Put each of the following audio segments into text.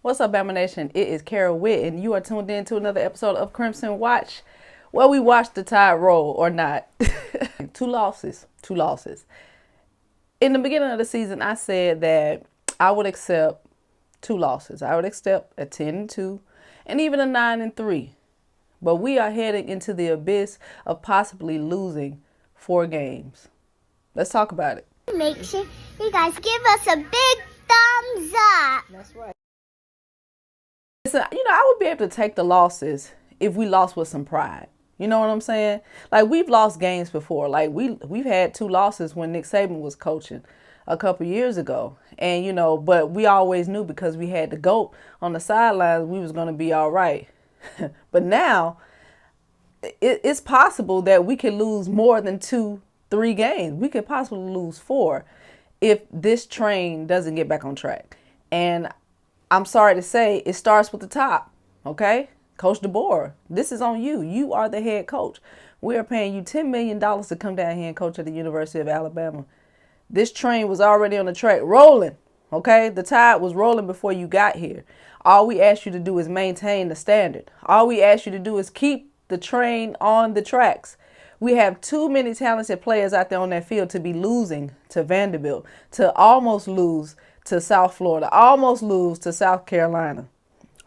What's up, Bama Nation? It is Kara Witt, and you are tuned in to another episode of Crimson Watch, where we watch the Tide roll or not. Two losses. Two losses. In the beginning of the season, I said that I would accept two losses. I would accept a 10-2 and even a 9-3. But we are heading into the abyss of possibly losing 4 games. Let's talk about it. Make sure you guys give us a big thumbs up. That's right. Listen, I would be able to take the losses if we lost with some pride. You know what I'm saying? Like, we've lost games before. Like, we've had 2 losses when Nick Saban was coaching a couple years ago. And, but we always knew because we had the GOAT on the sidelines, we was going to be all right. But now, it's possible that we could lose more than 2-3 games. We could possibly lose 4 if this train doesn't get back on track. And I'm sorry to say, it starts with the top, okay? Coach DeBoer, this is on you. You are the head coach. We are paying you $10 million to come down here and coach at the University of Alabama. This train was already on the track, rolling, okay? The tide was rolling before you got here. All we ask you to do is maintain the standard. All we ask you to do is keep the train on the tracks. We have too many talented players out there on that field to be losing to Vanderbilt, to almost lose to South Florida, almost lose to South Carolina,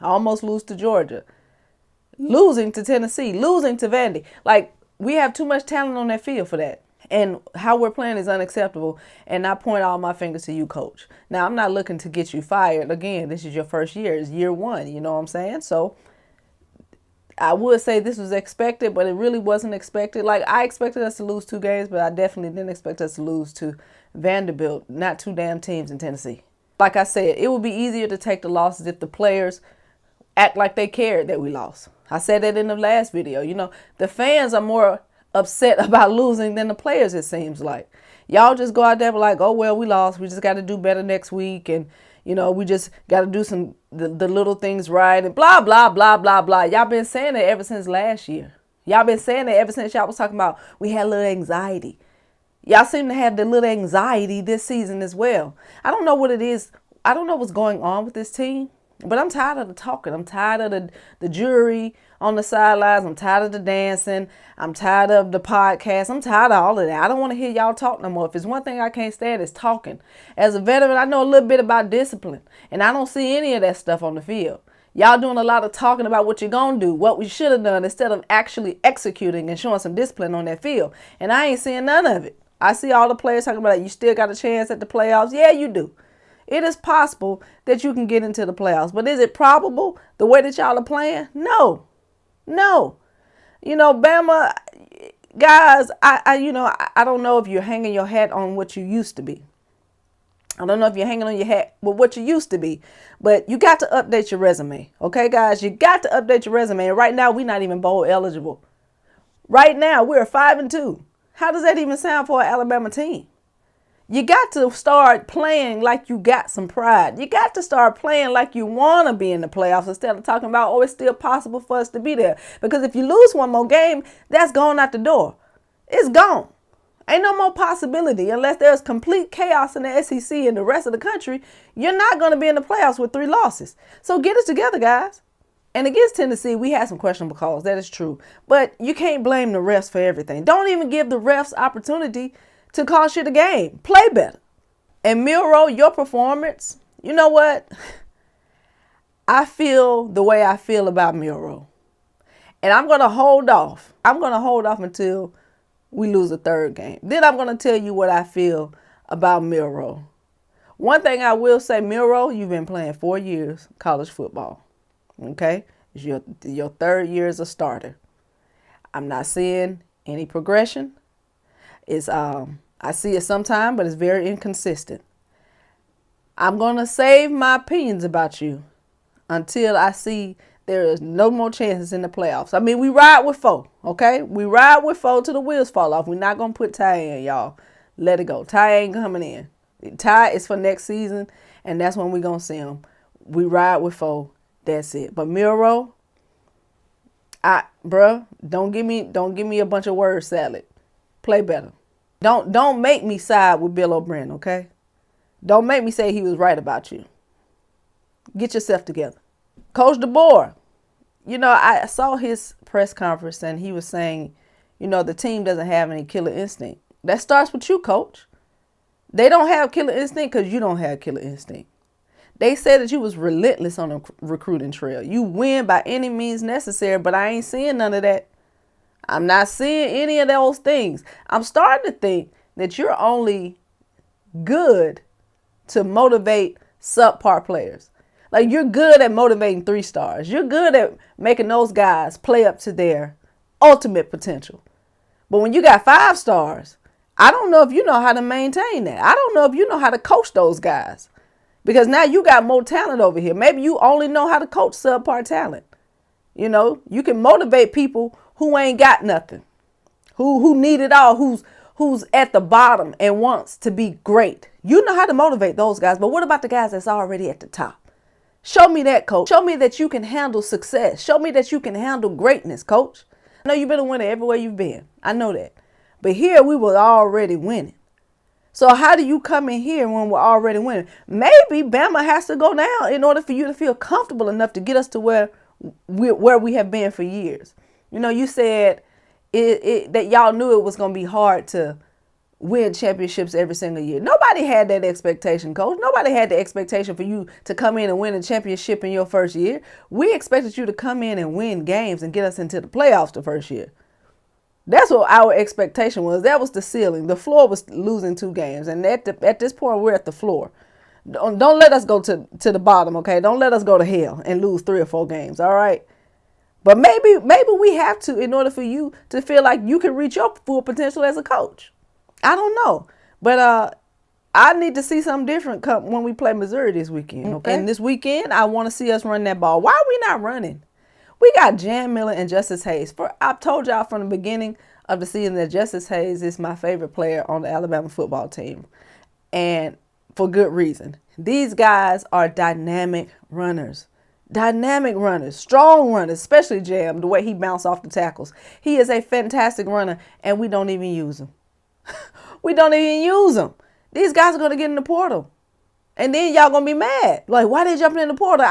almost lose to Georgia, losing to Tennessee, losing to Vandy. Like, we have too much talent on that field for that. And how we're playing is unacceptable. And I point all my fingers to you, coach. Now, I'm not looking to get you fired. Again, this is your first year. It's year 1. You know what I'm saying? So I would say this was expected, but it really wasn't expected. Like, I expected us to lose 2 games, but I definitely didn't expect us to lose to Vanderbilt, not 2 damn teams in Tennessee. Like I said, it would be easier to take the losses if the players act like they cared that we lost. I said that in the last video. The fans are more upset about losing than the players, it seems like. Y'all just go out there and be like, oh, well, we lost. We just got to do better next week. And, we just got to do the little things right and blah, blah, blah, blah, blah. Y'all been saying that ever since last year. Y'all been saying that ever since y'all was talking about we had a little anxiety. Y'all seem to have the little anxiety this season as well. I don't know what it is. I don't know what's going on with this team, but I'm tired of the talking. I'm tired of the jury on the sidelines. I'm tired of the dancing. I'm tired of the podcast. I'm tired of all of that. I don't want to hear y'all talk no more. If it's one thing I can't stand, it's talking. As a veteran, I know a little bit about discipline, and I don't see any of that stuff on the field. Y'all doing a lot of talking about what you're going to do, what we should have done, instead of actually executing and showing some discipline on that field. And I ain't seeing none of it. I see all the players talking about you still got a chance at the playoffs. Yeah, you do. It is possible that you can get into the playoffs. But is it probable the way that y'all are playing? No. No. Bama, guys, I don't know if you're hanging your hat on what you used to be. I don't know if you're hanging on your hat with what you used to be, but you got to update your resume. Okay, guys, you got to update your resume. And right now, we're not even bowl eligible. Right now, we're 5-2. How does that even sound for an Alabama team? You got to start playing like you got some pride. You got to start playing like you want to be in the playoffs instead of talking about, oh, it's still possible for us to be there. Because if you lose one more game, that's gone out the door. It's gone. Ain't no more possibility unless there's complete chaos in the SEC and the rest of the country. You're not going to be in the playoffs with 3 losses. So get it together, guys. And against Tennessee, we had some questionable calls. That is true. But you can't blame the refs for everything. Don't even give the refs opportunity to cost you the game. Play better. And Miro, your performance, you know what? I feel the way I feel about Miro. And I'm going to hold off. I'm going to hold off until we lose a 3rd game. Then I'm going to tell you what I feel about Miro. One thing I will say, Miro, you've been playing 4 years college football. Okay? It's your 3rd year as a starter. I'm not seeing any progression. I see it sometime, but it's very inconsistent. I'm going to save my opinions about you until I see there is no more chances in the playoffs. I mean, we ride with 4, okay? We ride with 4 till the wheels fall off. We're not going to put Ty in, y'all. Let it go. Ty ain't coming in. Ty is for next season, and that's when we're going to see him. We ride with 4. That's it. But Miro, don't give me a bunch of word salad. Play better. Don't make me side with Bill O'Brien, okay? Don't make me say he was right about you. Get yourself together. Coach DeBoer, I saw his press conference and he was saying, the team doesn't have any killer instinct. That starts with you, coach. They don't have killer instinct because you don't have killer instinct. They said that you was relentless on the recruiting trail. You win by any means necessary, but I ain't seeing none of that. I'm not seeing any of those things. I'm starting to think that you're only good to motivate subpar players. Like, you're good at motivating 3 stars. You're good at making those guys play up to their ultimate potential. But when you got 5 stars, I don't know if you know how to maintain that. I don't know if you know how to coach those guys. Because now you got more talent over here. Maybe you only know how to coach subpar talent. You can motivate people who ain't got nothing, who need it all, who's at the bottom and wants to be great. You know how to motivate those guys. But what about the guys that's already at the top? Show me that, coach. Show me that you can handle success. Show me that you can handle greatness, coach. I know you've been a winner everywhere you've been. I know that. But here we were already winning. So how do you come in here when we're already winning? Maybe Bama has to go down in order for you to feel comfortable enough to get us to where we have been for years. You said that y'all knew it was going to be hard to win championships every single year. Nobody had that expectation, coach. Nobody had the expectation for you to come in and win a championship in your first year. We expected you to come in and win games and get us into the playoffs the first year. That's what our expectation was. That was the ceiling. The floor was losing 2 games. And at this point, we're at the floor. Don't let us go to the bottom, okay? Don't let us go to hell and lose 3 or 4 games, all right? But maybe we have to in order for you to feel like you can reach your full potential as a coach. I don't know. But I need to see something different when we play Missouri this weekend, okay? And this weekend, I want to see us run that ball. Why are we not running? We got Jan Miller and Justice Hayes. I've told y'all from the beginning of the season that Justice Hayes is my favorite player on the Alabama football team. And for good reason. These guys are dynamic runners. Dynamic runners. Strong runners. Especially Jam, the way he bounced off the tackles. He is a fantastic runner, and we don't even use him. We don't even use him. These guys are going to get in the portal. And then y'all going to be mad. Like, why they jumping in the portal?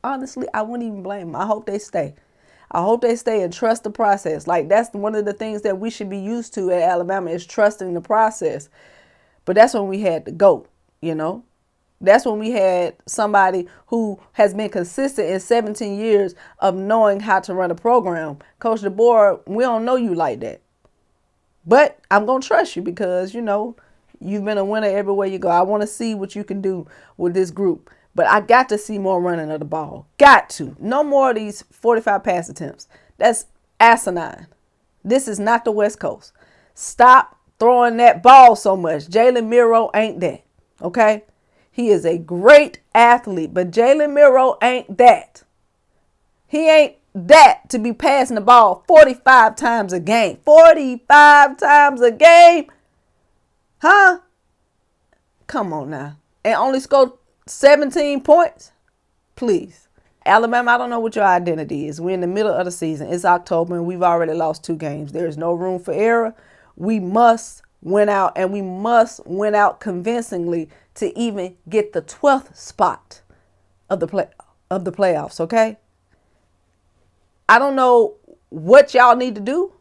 Honestly, I wouldn't even blame them. I hope they stay. I hope they stay and trust the process. Like, that's one of the things that we should be used to at Alabama is trusting the process. But that's when we had the GOAT, That's when we had somebody who has been consistent in 17 years of knowing how to run a program. Coach DeBoer, we don't know you like that. But I'm going to trust you because, you've been a winner everywhere you go. I want to see what you can do with this group. But I got to see more running of the ball. Got to. No more of these 45 pass attempts. That's asinine. This is not the West Coast. Stop throwing that ball so much. Jalen Miro ain't that. Okay? He is a great athlete, but Jalen Miro ain't that. He ain't that to be passing the ball 45 times a game. 45 times a game? Huh? Come on now. And only scored 17 points? Please. Alabama, I don't know what your identity is. We're in the middle of the season. It's October and we've already lost 2 games. There is no room for error. We must win out, and we must win out convincingly to even get the 12th spot of the playoffs, okay? I don't know what y'all need to do.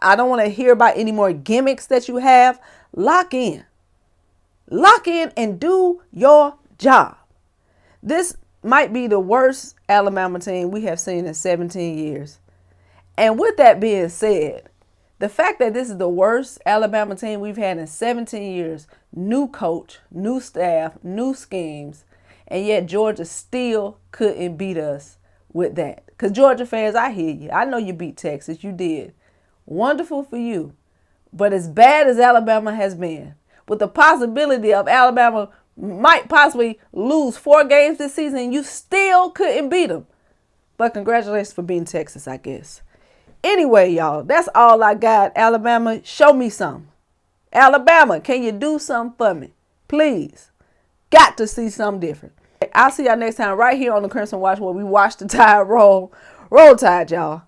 I don't want to hear about any more gimmicks that you have. Lock in. Lock in and do your job. This might be the worst Alabama team we have seen in 17 years. And with that being said, the fact that this is the worst Alabama team we've had in 17 years, new coach, new staff, new schemes, and yet Georgia still couldn't beat us with that. Because Georgia fans, I hear you. I know you beat Texas. You did. Wonderful for you. But as bad as Alabama has been, with the possibility of Alabama might possibly lose 4 games this season, you still couldn't beat them. But congratulations for beating Texas, I guess. Anyway, y'all, that's all I got. Alabama, show me something. Alabama, can you do something for me? Please. Got to see something different. I'll see y'all next time right here on the Crimson Watch where we watch the Tide roll. Roll Tide, y'all.